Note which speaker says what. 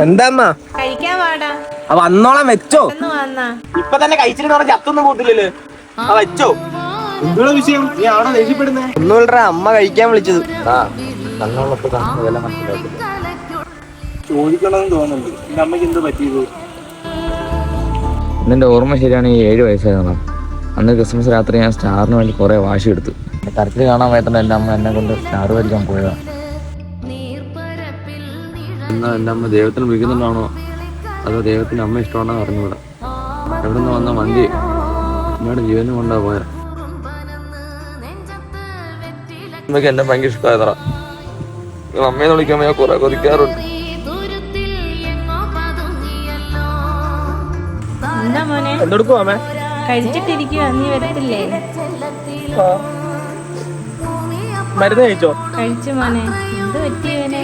Speaker 1: എന്താ അമ്മ
Speaker 2: കഴിക്കാൻ പാടാ
Speaker 1: വന്നോളാം വെച്ചോ.
Speaker 2: വന്നാ
Speaker 1: ഇപ്പൊ തന്നെ കഴിച്ചിട്ട് പറഞ്ഞ ചത്തൊന്നും പോത്തില്ലല്ലോ. വെച്ചോ.
Speaker 3: എന്തുവാ വിഷയം? നീ ആണോ ദേഷ്യപ്പെടുന്നേ?
Speaker 1: ഒന്നുമില്ലടാ, അമ്മ കഴിക്കാൻ വിളിച്ചത്.
Speaker 3: ചോദിക്കണമെന്ന് തോന്നുന്നുണ്ട്. എന്റെ അമ്മയ്ക്ക് എന്ത് പറ്റിയത്?
Speaker 4: എന്നെ ഓർമ്മ ശരിയാണെങ്കിൽ 7 വയസ്സായിരുന്നു. അന്ന് ക്രിസ്മസ് രാത്രി ഞാൻ സ്റ്റാറിന് വേണ്ടി കുറേ വാശി എടുത്തു. കരച്ചിൽ കാണാൻ പറ്റുന്ന എൻ്റെ അമ്മ എന്നെ കൊണ്ട് സ്റ്റാർ വലിക്കാൻ പോയതാണ്. എന്നാൽ എൻ്റെ അമ്മ ദൈവത്തിന് വിളിക്കുന്നുണ്ടാണോ അതോ ദൈവത്തിന് അമ്മ ഇഷ്ടമാണെന്ന് അറിഞ്ഞുകൂടാ. എവിടെ നിന്ന് വന്ന വണ്ടി അമ്മയുടെ ജീവനും കൊണ്ടാ പോയ. അമ്മയ്ക്ക് എന്നെ ഭയങ്കര ഇഷ്ടമായതാ. അമ്മയെന്ന് വിളിക്കുമ്പോൾ ഞാൻ കുറെ കൊതിക്കാറുണ്ട്.
Speaker 2: എന്താ മോനെ
Speaker 1: എന്തെടുക്കുവാ അമ്മേ?
Speaker 2: കഴിച്ചിട്ടിരിക്കുക, നീ വരത്തില്ലേ?
Speaker 1: മരുന്ന് കഴിച്ചോ?
Speaker 2: കഴിച്ചു മോനെ. എന്ത് പറ്റിയവനെ?